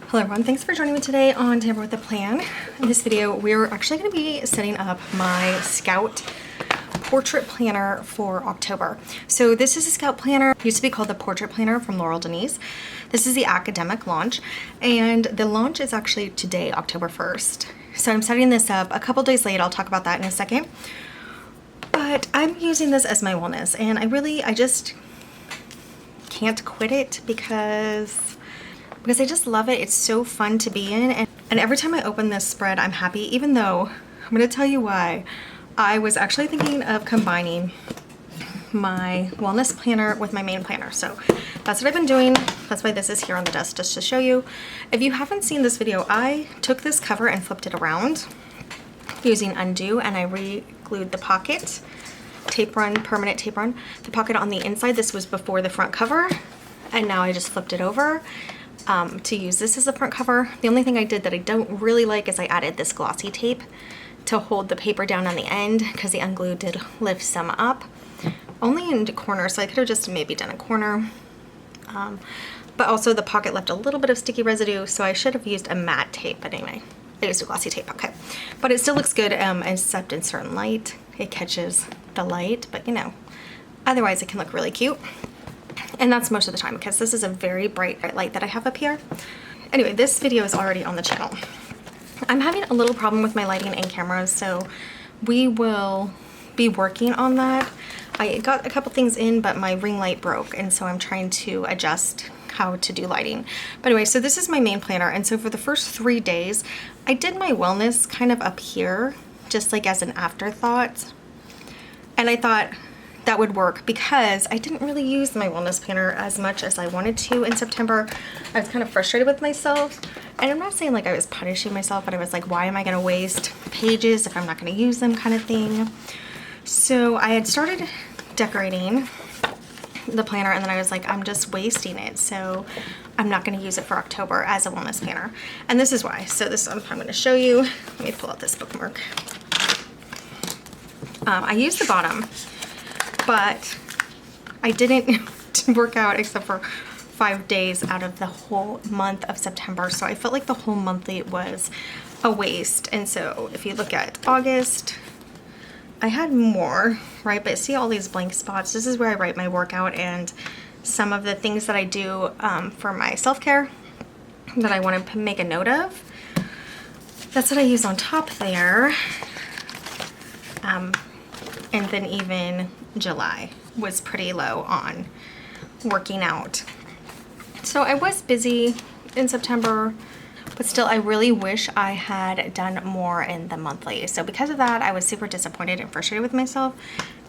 Hello everyone, thanks for joining me today on Tamper with a Plan. In this video, we're actually going to be setting up my Scout portrait planner for October. So this is a Scout planner, it used to be called the Portrait Planner from Laurel Denise. This is the academic launch, and the launch is actually today, October 1st. So I'm setting this up a couple days late, I'll talk about that in a second. But I'm using this as my wellness, and I just can't quit it because I just love it. It's so fun to be in, and every time I open this spread I'm happy, even though I'm going to tell you why. I was actually thinking of combining my wellness planner with my main planner, so that's what I've been doing. That's why this is here on the desk, just to show you. If you haven't seen this video, I took this cover and flipped it around using undo, and I re-glued the pocket tape run, permanent tape run, the pocket on the inside. This was before the front cover, and now I just flipped it over to use this as the front cover. The only thing I did that I don't really like is I added this glossy tape to hold the paper down on the end, because the unglue did lift some up, only in the corner, so I could have just maybe done a corner. But also the pocket left a little bit of sticky residue, so I should have used a matte tape, but anyway, I used a glossy tape, okay. But it still looks good, except in certain light. It catches the light, but you know, otherwise it can look really cute. And that's most of the time, because this is a very bright light that I have up here. Anyway, this video is already on the channel. I'm having a little problem with my lighting and cameras, so we will be working on that. I got a couple things in, but my ring light broke, and so I'm trying to adjust how to do lighting. But anyway, so this is my main planner, and so for the first 3 days, I did my wellness kind of up here, just like as an afterthought. And I thought that would work because I didn't really use my wellness planner as much as I wanted to in September. I was kind of frustrated with myself, and I'm not saying like I was punishing myself, but I was like, why am I going to waste pages if I'm not going to use them, kind of thing. So I had started decorating the planner, and then I was like, I'm just wasting it, so I'm not going to use it for October as a wellness planner. And this is why. So this is what I'm going to show you. Let me pull out this bookmark. I used the bottom, but I didn't work out except for 5 days out of the whole month of September, so I felt like the whole monthly was a waste. And so if you look at August, I had more, right? But see all these blank spots? This is where I write my workout and some of the things that I do for my self-care that I want to make a note of. That's what I use on top there. And then even July was pretty low on working out. So I was busy in September, but still I really wish I had done more in the monthly. So because of that, I was super disappointed and frustrated with myself,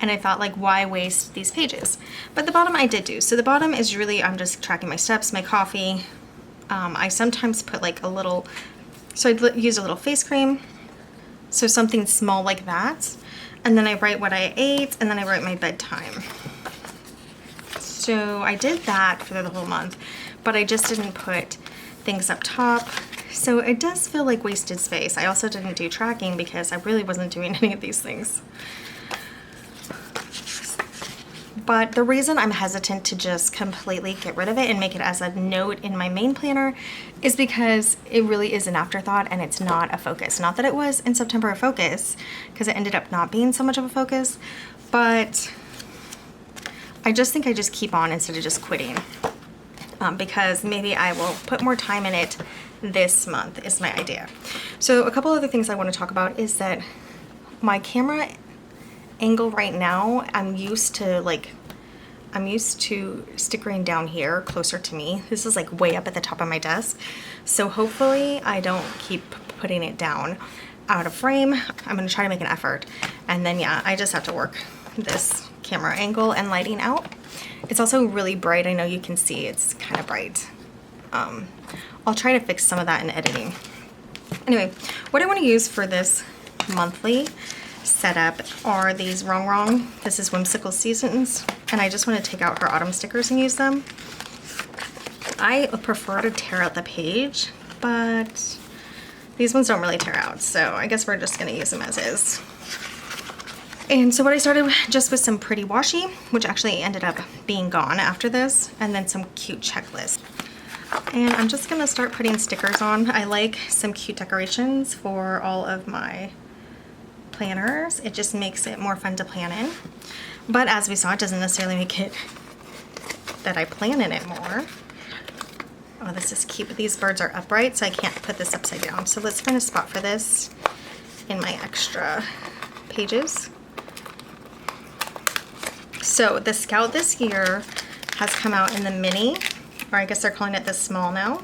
and I thought like, why waste these pages? But the bottom I did do. So the bottom is really, I'm just tracking my steps, my coffee. I sometimes put like a little, so I'd use a little face cream. So something small like that. And then I write what I ate, and then I write my bedtime. So I did that for the whole month, but I just didn't put things up top. So it does feel like wasted space. I also didn't do tracking because I really wasn't doing any of these things. But the reason I'm hesitant to just completely get rid of it and make it as a note in my main planner is because it really is an afterthought, and it's not a focus. Not that it was in September a focus, because it ended up not being so much of a focus, but I just think I just keep on instead of just quitting, because maybe I will put more time in it this month is my idea. So a couple other things I want to talk about is that my camera angle right now, I'm used to stickering down here closer to me. This is like way up at the top of my desk. So hopefully I don't keep putting it down out of frame. I'm gonna try to make an effort. And then yeah, I just have to work this camera angle and lighting out. It's also really bright. I know you can see it's kind of bright. I'll try to fix some of that in editing. Anyway, what I want to use for this monthly setup are these Wrong. This is Whimsical Seasons, and I just want to take out her autumn stickers and use them. I prefer to tear out the page, but these ones don't really tear out, so I guess we're just going to use them as is. And so what I started just with some pretty washi, which actually ended up being gone after this, and then some cute checklists. And I'm just gonna start putting stickers on. I like some cute decorations for all of my planners. It just makes it more fun to plan in. But as we saw, it doesn't necessarily make it that I plan in it more. Oh, this is cute, but these birds are upright, so I can't put this upside down. So let's find a spot for this in my extra pages. So the Scout this year has come out in the mini, or I guess they're calling it the small now.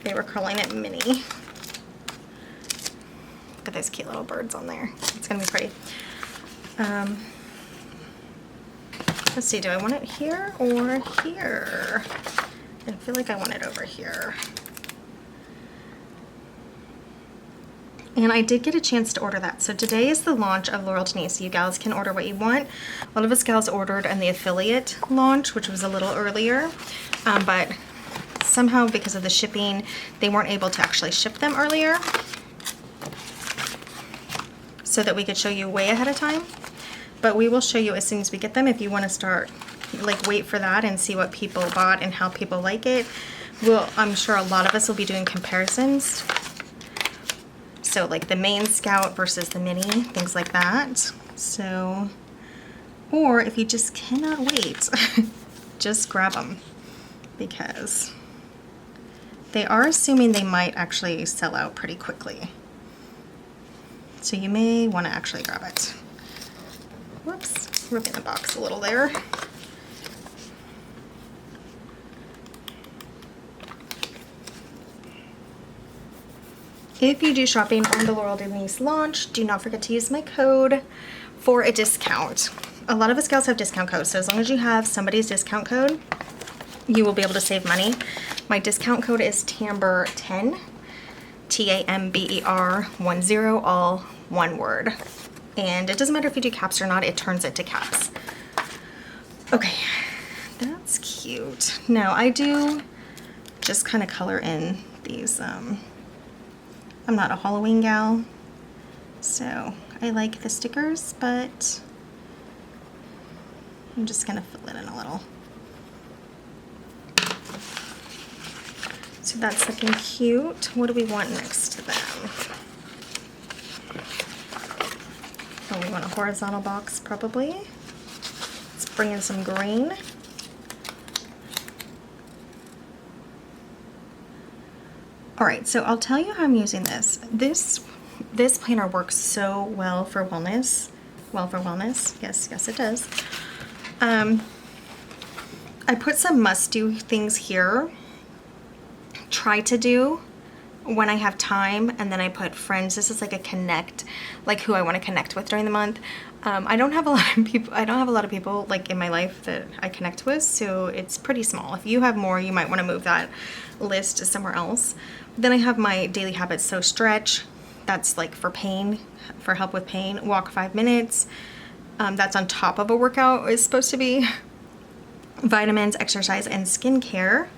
They were calling it mini. Look at those cute little birds on there. It's gonna be pretty. Let's see, do I want it here or here? I feel like I want it over here. And I did get a chance to order that. So today is the launch of Laurel Denise. You gals can order what you want. A lot of us gals ordered in the affiliate launch, which was a little earlier, but somehow because of the shipping, they weren't able to actually ship them earlier so that we could show you way ahead of time. But we will show you as soon as we get them if you want to start, like, wait for that and see what people bought and how people like it. I'm sure a lot of us will be doing comparisons. So like the main Scout versus the mini, things like that. So, or if you just cannot wait, just grab them because they are assuming they might actually sell out pretty quickly. So you may want to actually grab it. Whoops, ripping the box a little there. If you do shopping on the Laurel Denise launch, do not forget to use my code for a discount. A lot of us gals have discount codes, so as long as you have somebody's discount code, you will be able to save money. My discount code is TAMBER10, TAMBER10, all one word. And it doesn't matter if you do caps or not, it turns it to caps. Okay, that's cute. Now I do just kind of color in these, I'm not a Halloween gal, so I like the stickers, but I'm just gonna fill it in a little. So that's looking cute. What do we want next to them? Oh, we want a horizontal box probably. Let's bring in some green. All right, so I'll tell you how I'm using this. This planner works so well for wellness. Well for wellness, yes, it does. I put some must-do things here. Try to do when I have time, and then I put friends. This is like a connect, like who I want to connect with during the month. I don't have a lot of people like in my life that I connect with, so it's pretty small. If you have more, you might want to move that list to somewhere else. Then I have my daily habits. So stretch, that's like for pain, for help with pain. Walk 5 minutes, that's on top of a workout, is supposed to be. Vitamins, exercise, and skincare.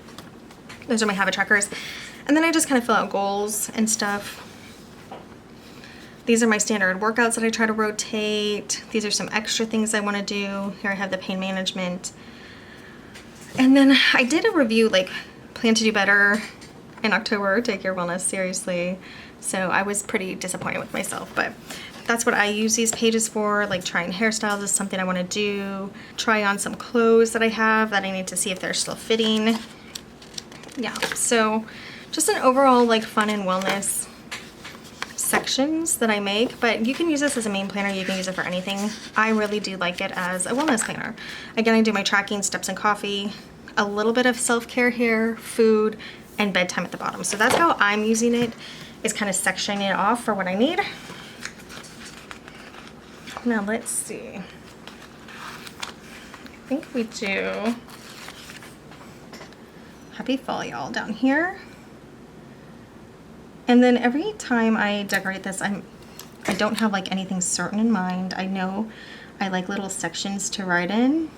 Those are my habit trackers. And then I just kind of fill out goals and stuff. These are my standard workouts that I try to rotate. These are some extra things I want to do. Here I have the pain management. And then I did a review, like plan to do better in October, take your wellness seriously. So I was pretty disappointed with myself, but that's what I use these pages for. Like trying hairstyles is something I want to do. Try on some clothes that I have that I need to see if they're still fitting. Yeah, so just an overall like fun and wellness sections that I make, but you can use this as a main planner. You can use it for anything. I really do like it as a wellness planner. Again, I do my tracking, steps and coffee, a little bit of self-care here, food, and bedtime at the bottom. So that's how I'm using it, is kind of sectioning it off for what I need. Now let's see. I think we do Happy Fall, y'all, down here. And then every time I decorate this, I don't have like anything certain in mind. I know I like little sections to write in,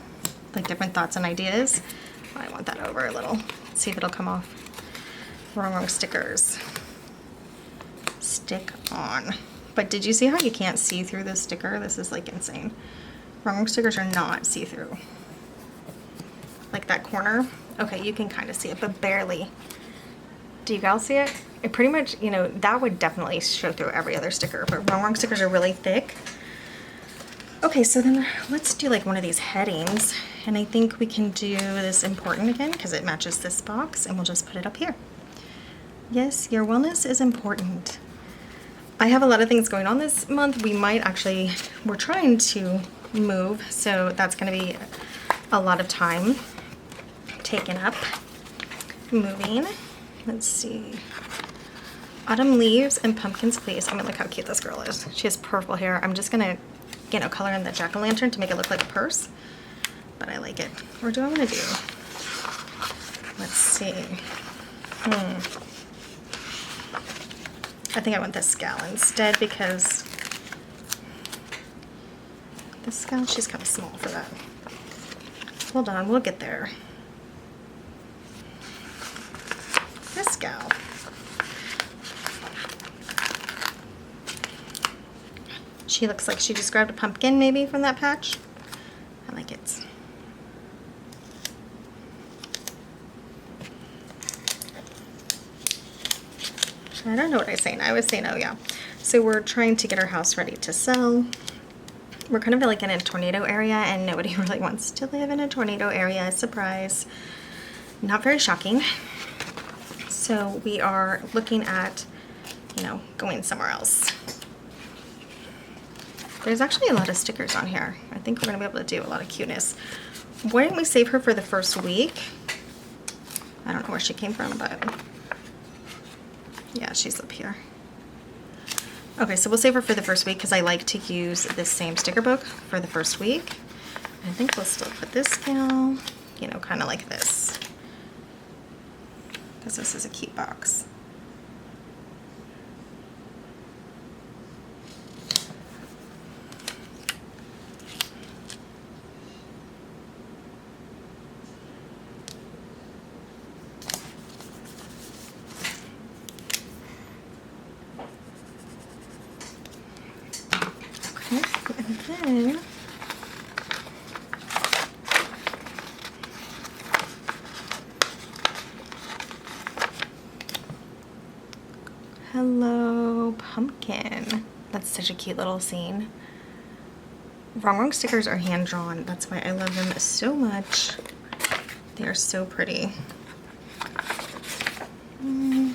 like different thoughts and ideas. I want that over a little. Let's see if it'll come off. Wrong stickers. Stick on. But did you see how you can't see through this sticker? This is like insane. Wrong stickers are not see-through. Like that corner. Okay, you can kind of see it, but barely. Do you guys see it? It pretty much, you know, that would definitely show through every other sticker, but wrong stickers are really thick. Okay, so then let's do like one of these headings, and I think we can do this important again because it matches this box, and we'll just put it up here. Yes, your wellness is important. I have a lot of things going on this month. We're trying to move, so that's gonna be a lot of time taken up moving. Let's see. Autumn leaves and pumpkins, please. I mean, look how cute this girl is. She has purple hair. I'm just gonna, you know, color in the jack-o'-lantern to make it look like a purse, but I like it. Or do I want to do? Let's see. I think I want this gal instead because this gal, she's kind of small for that. Hold on, we'll get there. This gal. She looks like she just grabbed a pumpkin maybe from that patch. I like it. I don't know what I was saying. I was saying, oh yeah. So we're trying to get our house ready to sell. We're kind of like in a tornado area, and nobody really wants to live in a tornado area. Surprise. Not very shocking. So we are looking at, you know, going somewhere else. There's actually a lot of stickers on here. I think we're gonna be able to do a lot of cuteness. Why didn't we save her for the first week? I don't know where she came from, but yeah, she's up here. Okay, so we'll save her for the first week because I like to use this same sticker book for the first week. I think we'll still put this gal, you know, kind of like this, because this is a cute box. And then hello, pumpkin. That's such a cute little scene. Wrong stickers are hand drawn. That's why I love them so much. They are so pretty.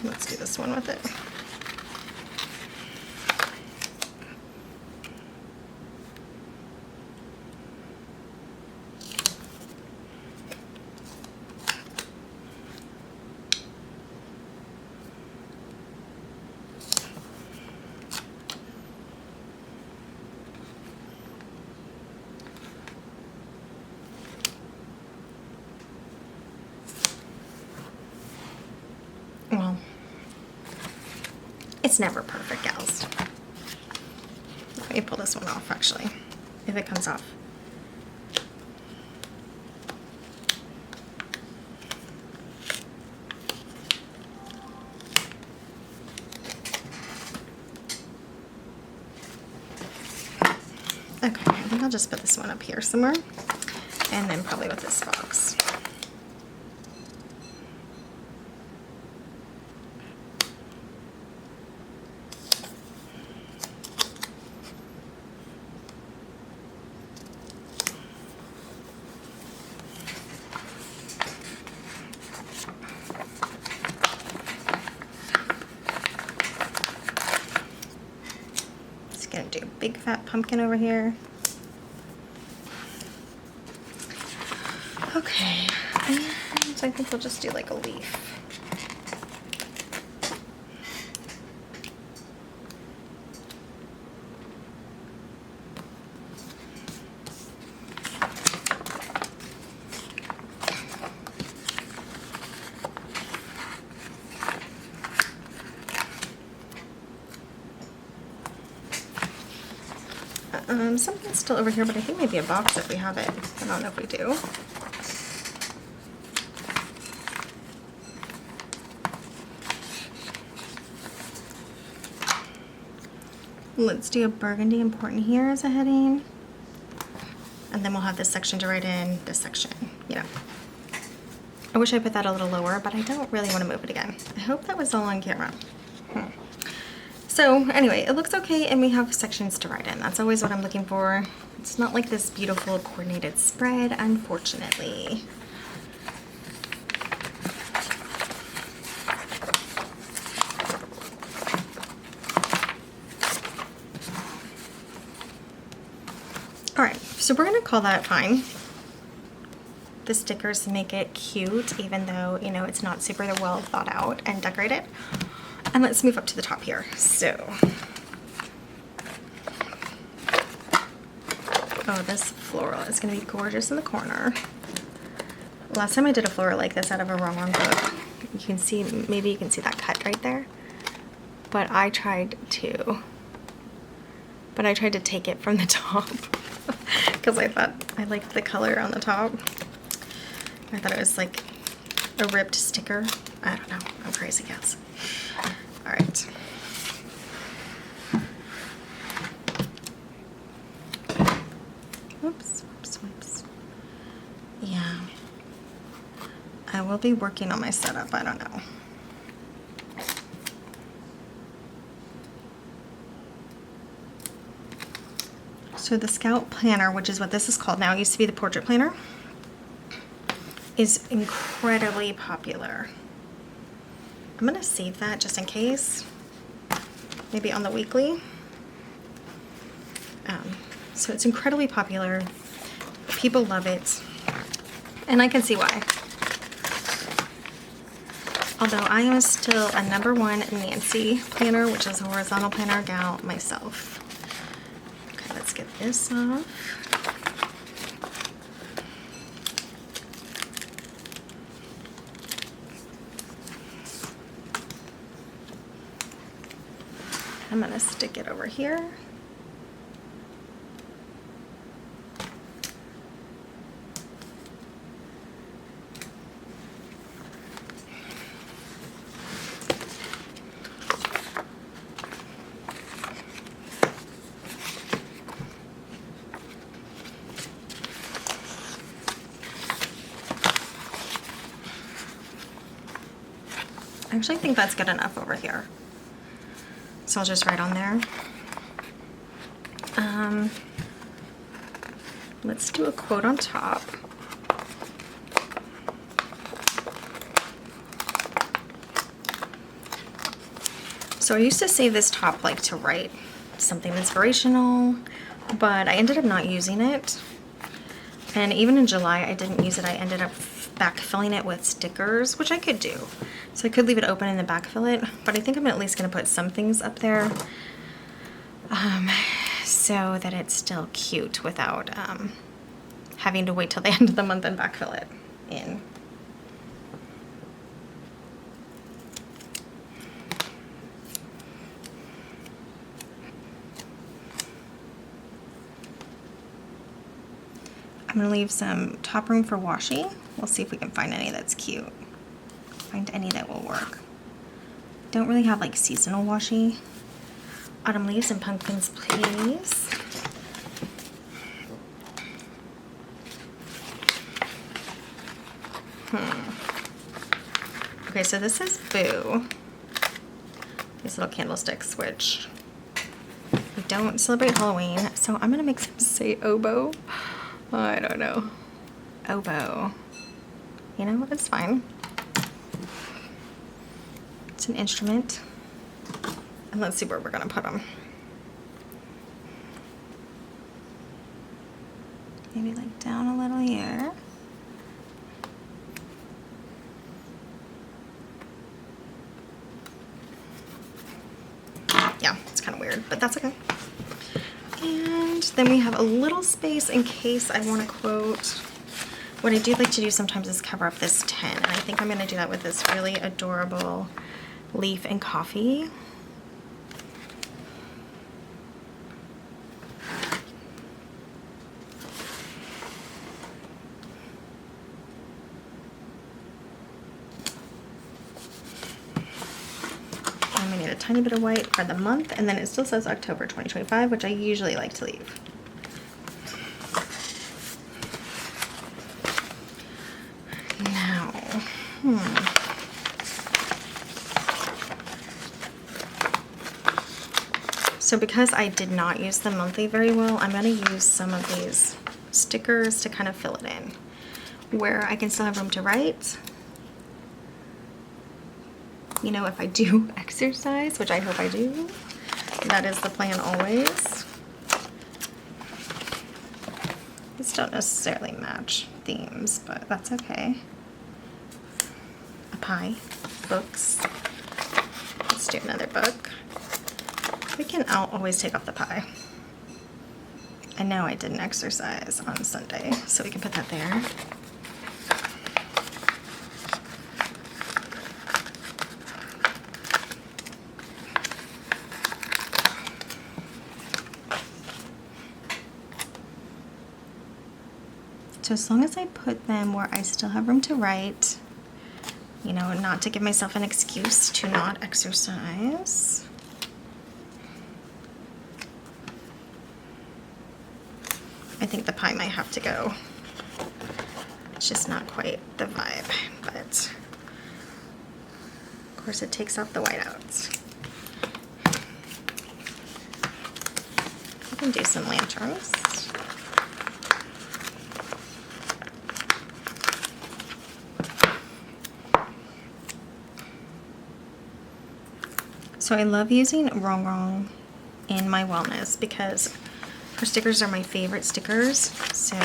Let's do this one with it. Well, it's never perfect, gals. Let me pull this one off, actually, if it comes off. Okay, I think I'll just put this one up here somewhere, and then probably with this box. Gonna do a big fat pumpkin over here. Okay, and I think we'll just do like a leaf. Something's still over here, but I think maybe a box if we have it. I don't know if we do. Let's do a burgundy important here as a heading. And then we'll have this section to write in, this section, you know. I wish I put that a little lower, but I don't really want to move it again. I hope that was all on camera. So anyway, it looks okay, and we have sections to write in. That's always what I'm looking for. It's not like this beautiful coordinated spread, unfortunately. All right, so we're gonna call that fine. The stickers make it cute, even though, you know, it's not super well thought out and decorated. And let's move up to the top here. So, oh, this floral is gonna be gorgeous in the corner. Last time I did a floral like this out of a wrong book, you can see, maybe you can see that cut right there. But I tried to take it from the top because I thought I liked the color on the top. I thought it was like a ripped sticker. I don't know, I'm crazy, guys. All right. Whoops, whoops, whoops. Yeah. I will be working on my setup, I don't know. So the Scout Planner, which is what this is called now, it used to be the Portrait Planner, is incredibly popular. I'm gonna save that just in case, maybe on the weekly. So it's incredibly popular. People love it, and I can see why. Although I am still a #1 Nancy planner, which is a horizontal planner gal myself. Okay, let's get this off. I'm gonna stick it over here. I actually think that's good enough over here. So I'll just write on there. Let's do a quote on top. So I used to save this top like to write something inspirational, but I ended up not using it. And even in July, I didn't use it. I ended up backfilling it with stickers, which I could do. So I could leave it open and then backfill it, but I think I'm at least gonna put some things up there so that it's still cute without having to wait till the end of the month and backfill it in. I'm gonna leave some top room for washi. We'll see if we can find any that's cute. Find any that will work. Don't really have like seasonal washi. Autumn leaves and pumpkins, please. Okay, so this says Boo. These little candlesticks, which we don't celebrate Halloween, so I'm gonna make them say oboe. I don't know. Oboe. You know, it's fine. It's an instrument. And let's see where we're gonna put them. Maybe like down a little here. Yeah, it's kind of weird, but that's okay. And then we have a little space in case I want to quote. What I do like to do sometimes is cover up this 10, and I think I'm going to do that with this really adorable leaf and coffee. I'm going to need a tiny bit of white for the month, and then it still says October 2025, which I usually like to leave. Now, So because I did not use the monthly very well, I'm going to use some of these stickers to kind of fill it in, where I can still have room to write. You know, if I do exercise, which I hope I do, that is the plan always. These don't necessarily match themes, but that's okay. A pie, books. Let's do another book. I'll always take off the pie. I know I didn't exercise on Sunday, so we can put that there. So as long as I put them where I still have room to write, you know, not to give myself an excuse to not exercise. I think the pie might have to go. It's just not quite the vibe, but of course it takes off the whiteouts. I can do some lanterns. So I love using Wrong in my wellness because her stickers are my favorite stickers. So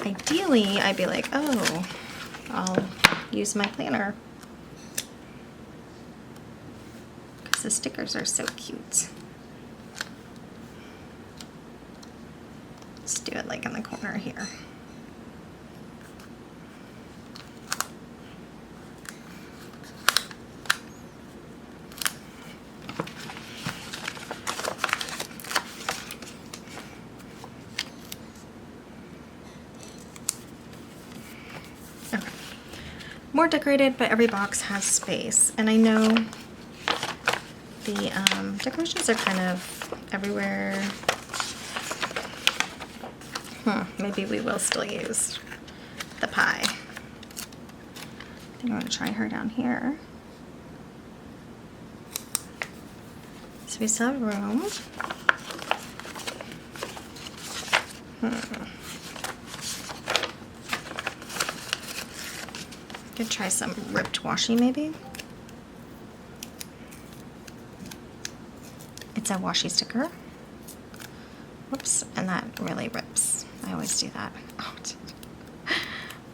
ideally I'd be like, oh, I'll use my planner because the stickers are so cute. Let's do it like in the corner here. More decorated, but every box has space. And I know the decorations are kind of everywhere. Maybe we will still use the pie. I think I'm going to try her down here. So we still have room. Could try some ripped washi maybe. It's a washi sticker. Whoops, and that really rips. I always do that. Oh,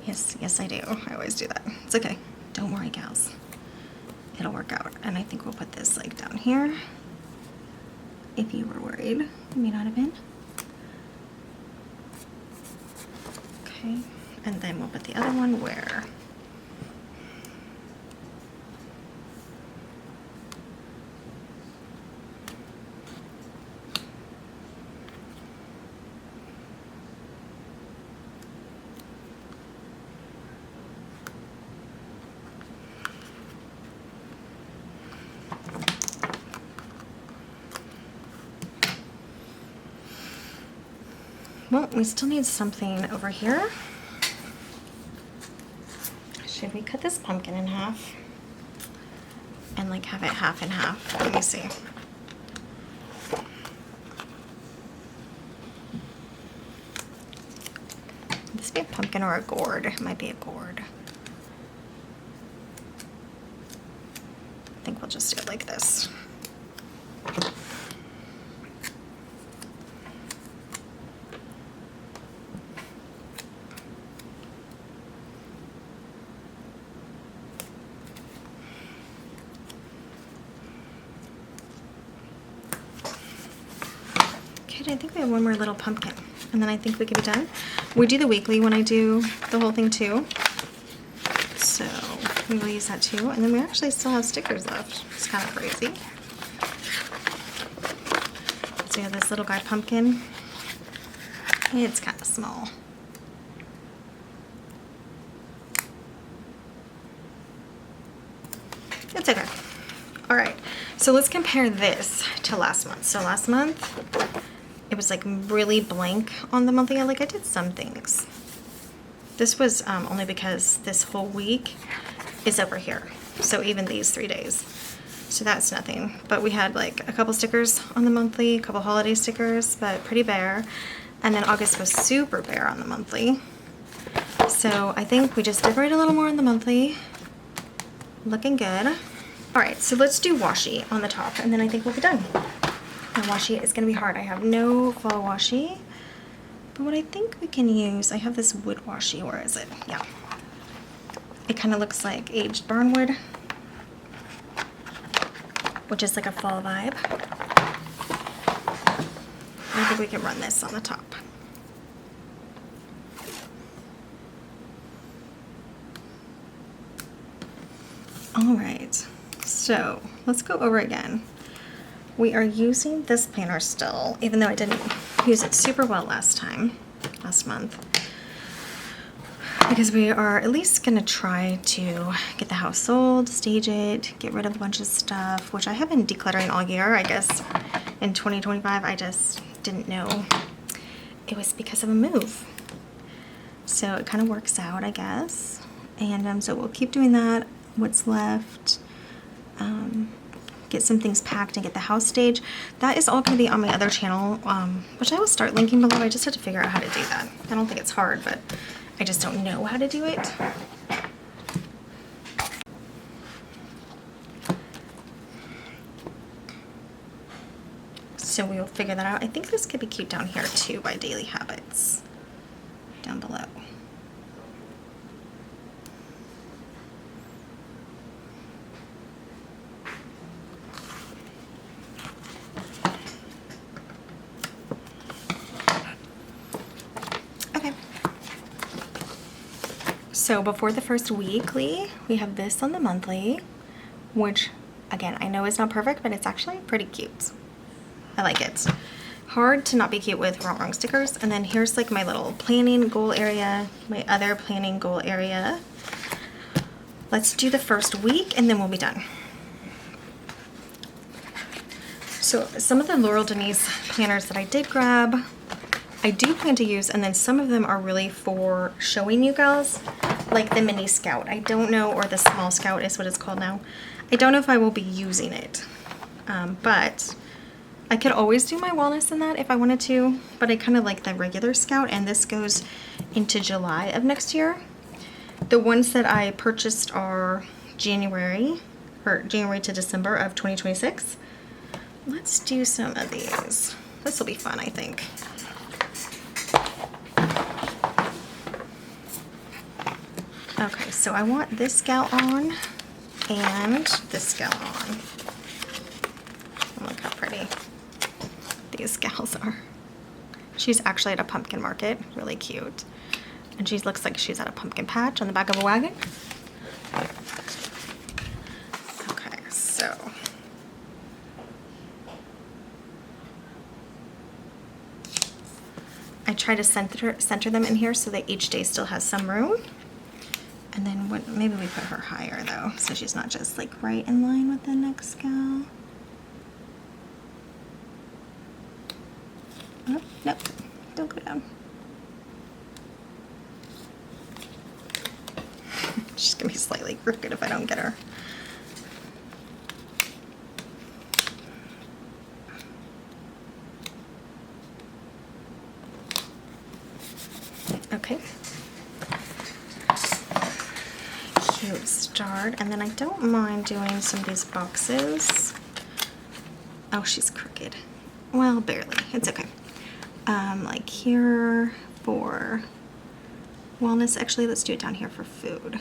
yes, I do. I always do that. It's okay. Don't worry, gals. It'll work out. And I think we'll put this like down here. If you were worried, you may not have been. Okay, and then we'll put the other one where? Well, we still need something over here. Should we cut this pumpkin in half? And like have it half and half? Let me see. Would this be a pumpkin or a gourd? It might be a gourd. I think we'll just do it like this. I think we have one more little pumpkin, and then I think we could be done. We do the weekly when I do the whole thing too, so we will use that too. And then we actually still have stickers left. It's kind of crazy. So we have this little guy pumpkin. It's kind of small. It's okay. All right, so let's compare this to last month. So last month, it was like really blank on the monthly. I did some things. This was only because this whole week is over here. So even these 3 days. So that's nothing. But we had like a couple stickers on the monthly, a couple holiday stickers, but pretty bare. And then August was super bare on the monthly. So I think we just decorate a little more on the monthly. Looking good. All right, so let's do washi on the top, and then I think we'll be done. And washi is gonna be hard. I have no fall washi, but what I think we can use, I have this wood washi. Where is it? Yeah. It kind of looks like aged barnwood, which is like a fall vibe. I think we can run this on the top. All right, so let's go over again. We are using this planner still, even though I didn't use it super well last month, because we are at least gonna try to get the house sold, stage it, get rid of a bunch of stuff, which I have been decluttering all year. I guess in 2025, I just didn't know it was because of a move. So it kind of works out, I guess. And so we'll keep doing that. What's left, get some things packed and get the house stage. That is all going to be on my other channel, which I will start linking below. I just have to figure out how to do that. I don't think it's hard, but I just don't know how to do it. So we will figure that out. I think this could be cute down here too by Daily Habits, down below. So before the first weekly, we have this on the monthly, which again, I know is not perfect, but it's actually pretty cute. I like it. Hard to not be cute with wrong stickers. And then here's like my little planning goal area, my other planning goal area. Let's do the first week and then we'll be done. So some of the Laurel Denise planners that I did grab, I do plan to use, and then some of them are really for showing you guys, like the mini Scout. I don't know, or the small Scout is what it's called now. I don't know if I will be using it, but I could always do my wellness in that if I wanted to, but I kind of like the regular Scout, and this goes into July of next year. The ones that I purchased are January to December of 2026. Let's do some of these. This will be fun, I think. Okay, so I want this Scout on and this Scout on. Look how pretty these gals are. She's actually at a pumpkin market, really cute. And she looks like she's at a pumpkin patch on the back of a wagon. Okay, so I try to center them in here so that each day still has some room. And then maybe we put her higher though, so she's not just like right in line with the next gal. Oh, nope, don't go down. She's gonna be slightly crooked if I don't get her. Okay. Cute start, and then I don't mind doing some of these boxes. Oh, she's crooked. Well, barely. It's okay. Like here for wellness. Actually, let's do it down here for food.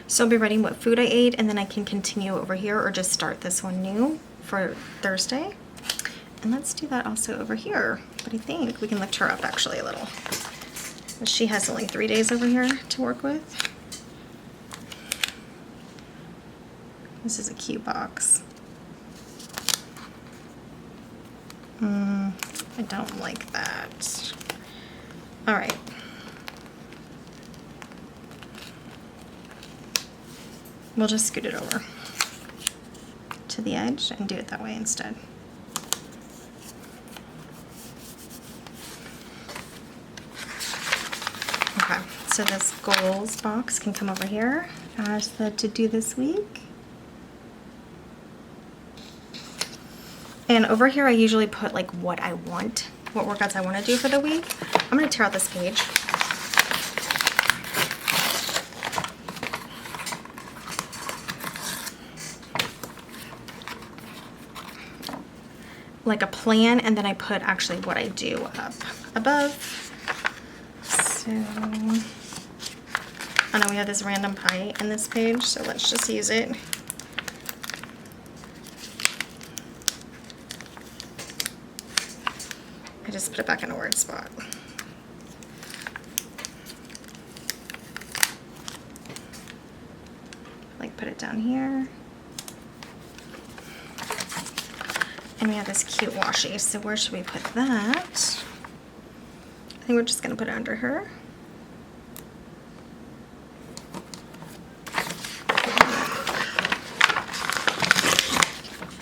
So I'll be writing what food I ate, and then I can continue over here or just start this one new for Thursday. And let's do that also over here. But I think we can lift her up actually a little. She has only 3 days over here to work with. This is a cute box. I don't like that. All right. we'll just scoot it over to the edge and do it that way instead. Okay, so this goals box can come over here as the to do this week. And over here I usually put like what I want, what workouts I want to do for the week. I'm going to tear out this page. Like a plan, and then I put actually what I do up above. So I know we have this random pie in this page, so let's just use it. I just put it back in a word spot. Like put it down here. And we have this cute washi, so where should we put that? I think we're just gonna put it under her.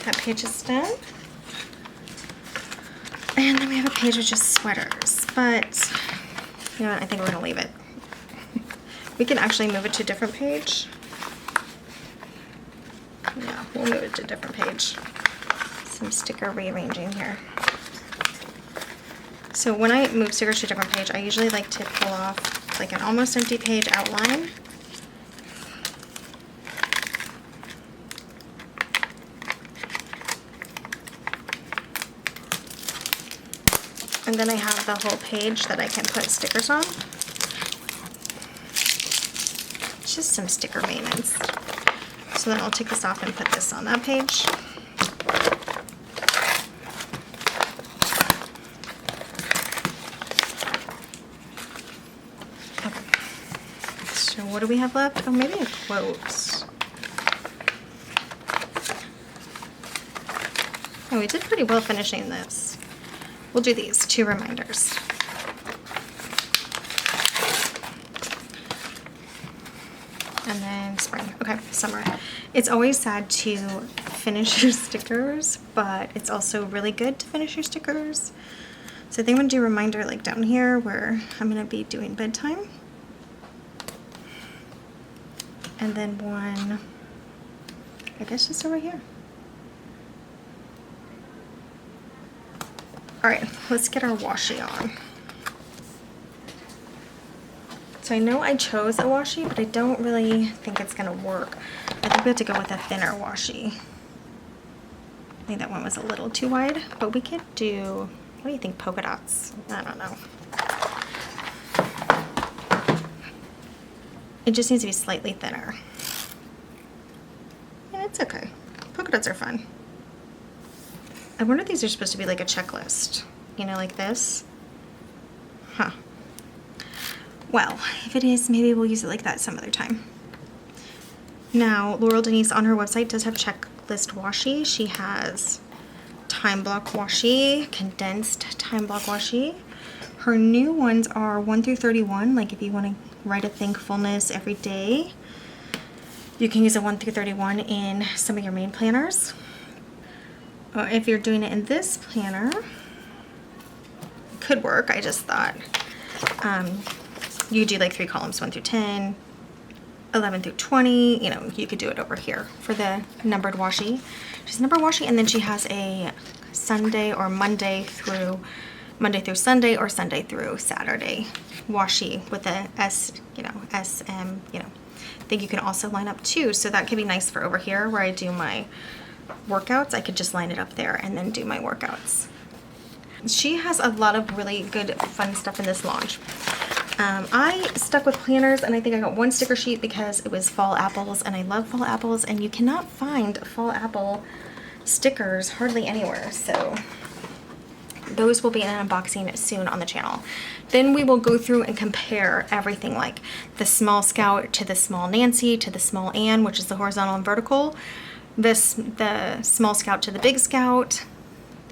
That page is done. And then we have a page with just sweaters, but you know what, I think we're gonna leave it. We can actually move it to a different page. Yeah, we'll move it to a different page. Some sticker rearranging here. So when I move stickers to a different page, I usually like to pull off like an almost empty page outline. And then I have the whole page that I can put stickers on. Just some sticker maintenance. So then I'll take this off and put this on that page. What do we have left? Oh, maybe a quote. Oh, we did pretty well finishing this. We'll do these 2 reminders. And then spring. Okay, summer. It's always sad to finish your stickers, but it's also really good to finish your stickers. So I think I'm going to do a reminder like down here where I'm going to be doing bedtime. And then one, I guess just over here. All right, let's get our washi on. So I know I chose a washi, but I don't really think it's gonna work. I think we have to go with a thinner washi. I think that one was a little too wide, but we could do, what do you think, polka dots? I don't know. It just needs to be slightly thinner. Yeah, it's okay. Polka dots are fun. I wonder if these are supposed to be like a checklist. You know, like this. Huh. Well, if it is, maybe we'll use it like that some other time. Now, Laurel Denise on her website does have checklist washi. She has time block washi, condensed time block washi. Her new ones are 1 through 31, like if you want to write a thankfulness every day, you can use a 1 through 31 in some of your main planners. Or if you're doing it in this planner, it could work. I just thought you do like 3 columns, 1 through 10, 11 through 20. You know, you could do it over here for the numbered washi. She's numbered washi, and then she has a Sunday or Monday through Sunday or Sunday through Saturday washi with a S, you know, SM, you know. I think you can also line up too, so that could be nice for over here where I do my workouts. I could just line it up there and then do my workouts. She has a lot of really good fun stuff in this launch. I stuck with planners, and I think I got 1 sticker sheet because it was fall apples, and I love fall apples, and you cannot find fall apple stickers hardly anywhere, so those will be in an unboxing soon on the channel. Then we will go through and compare everything, like the small Scout to the small Nancy to the small Ann, which is the horizontal and vertical, the small Scout to the big Scout,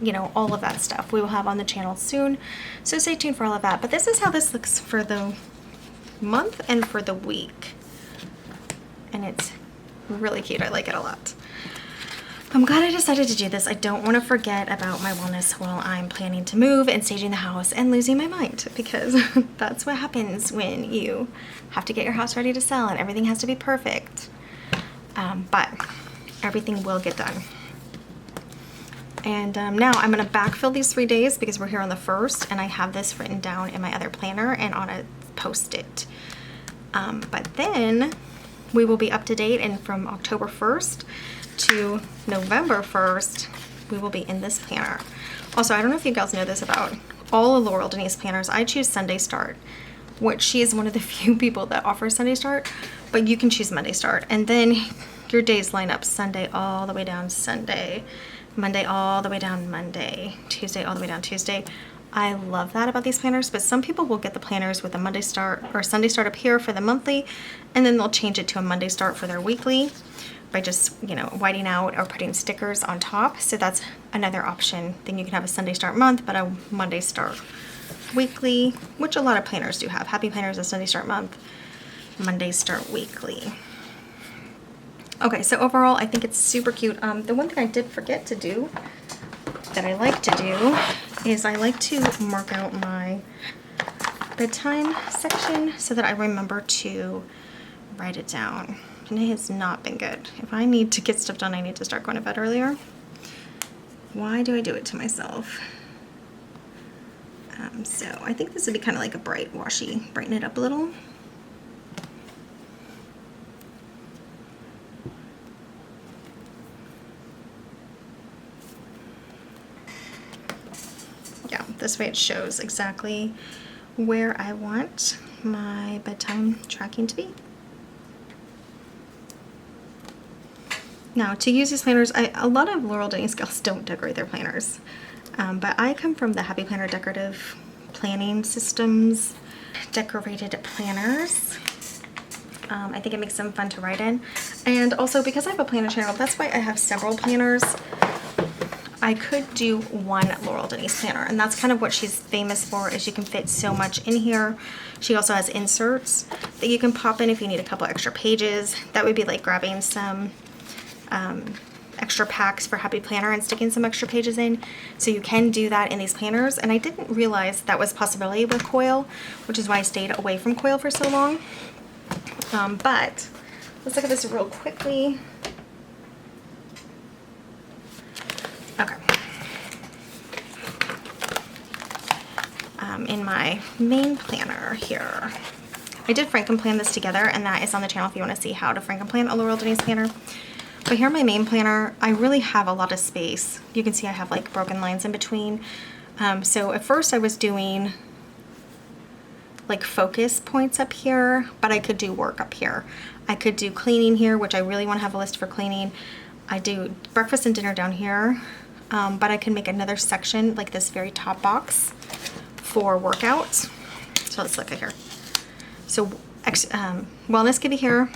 you know, all of that stuff we will have on the channel soon, so stay tuned for all of that. But this is how this looks for the month and for the week, and it's really cute. I like it a lot. I'm glad I decided to do this. I don't want to forget about my wellness while I'm planning to move and staging the house and losing my mind, because that's what happens when you have to get your house ready to sell and everything has to be perfect. But everything will get done. And now I'm going to backfill these 3 days because we're here on the 1st, and I have this written down in my other planner and on a post-it. But then we will be up to date, and from October 1st to November 1st, we will be in this planner. Also, I don't know if you guys know this about all of Laurel Denise planners. I choose Sunday Start, which she is one of the few people that offers Sunday Start, but you can choose Monday Start. And then your days line up Sunday all the way down Sunday, Monday all the way down Monday, Tuesday all the way down Tuesday. I love that about these planners, but some people will get the planners with a Monday Start or Sunday Start up here for the monthly, and then they'll change it to a Monday Start for their weekly by just, you know, whiting out or putting stickers on top. So that's another option. Then you can have a Sunday Start month, but a Monday Start weekly, which a lot of planners do have. Happy Planners, a Sunday Start month, Monday Start weekly. Okay, so overall, I think it's super cute. The one thing I did forget to do that I like to do is I like to mark out my bedtime section so that I remember to write it down. And it has not been good. If I need to get stuff done, I need to start going to bed earlier. Why do I do it to myself? So I think this would be kind of like a bright washi, brighten it up a little. Yeah, this way it shows exactly where I want my bedtime tracking to be. Now, to use these planners, a lot of Laurel Denise gals don't decorate their planners, but I come from the Happy Planner Decorative Planning Systems decorated planners. I think it makes them fun to write in, and also because I have a planner channel, that's why I have several planners. I could do one Laurel Denise planner, and that's kind of what she's famous for, is you can fit so much in here. She also has inserts that you can pop in if you need a couple extra pages. That would be like grabbing some extra packs for Happy Planner and sticking some extra pages in. So you can do that in these planners, and I didn't realize that was a possibility with Coil, which is why I stayed away from Coil for so long. But let's look at this real quickly. Okay. In my main planner here, I did Frankenplan this together, and that is on the channel if you want to see how to Frankenplan a Laurel Denise planner. But here in my main planner, I really have a lot of space. You can see I have like broken lines in between. So at first I was doing like focus points up here, but I could do work up here. I could do cleaning here, which I really want to have a list for cleaning. I do breakfast and dinner down here, but I can make another section like this very top box for workouts. So let's look at here. So wellness could be here,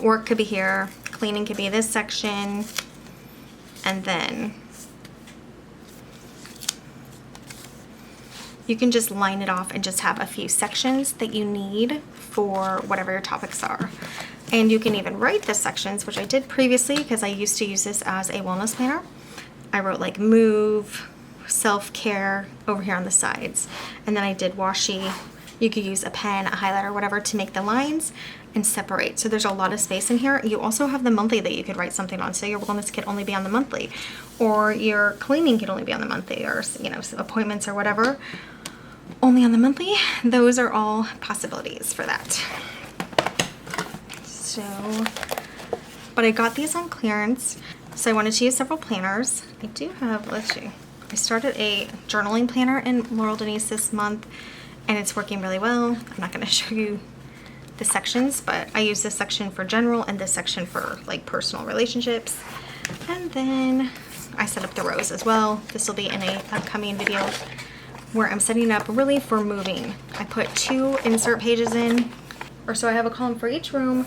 work could be here, cleaning could be this section, and then you can just line it off and just have a few sections that you need for whatever your topics are. And you can even write the sections, which I did previously because I used to use this as a wellness planner. I wrote like move, self-care over here on the sides. And then I did washi. You could use a pen, a highlighter, whatever to make the lines and separate. So there's a lot of space in here. You also have the monthly that you could write something on. So your wellness could only be on the monthly, or your cleaning could only be on the monthly, or you know, appointments or whatever, only on the monthly. Those are all possibilities for that. So, but I got these on clearance. So I wanted to use several planners. I do have, let's see, I started a journaling planner in Laurel Denise this month, and it's working really well. I'm not gonna show you the sections, but I use this section for general and this section for like personal relationships. And then I set up the rows as well. This will be in a upcoming video where I'm setting up really for moving. I put 2 insert pages in, or so I have a column for each room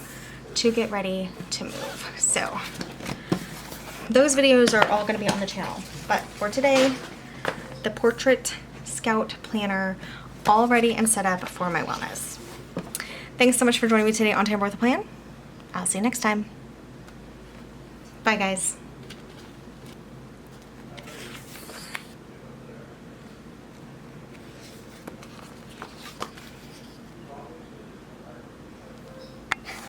to get ready to move. So those videos are all gonna be on the channel. But for today, the Portrait Scout Planner all ready and set up for my wellness. Thanks so much for joining me today on Tamper with a Plan. I'll see you next time. Bye guys.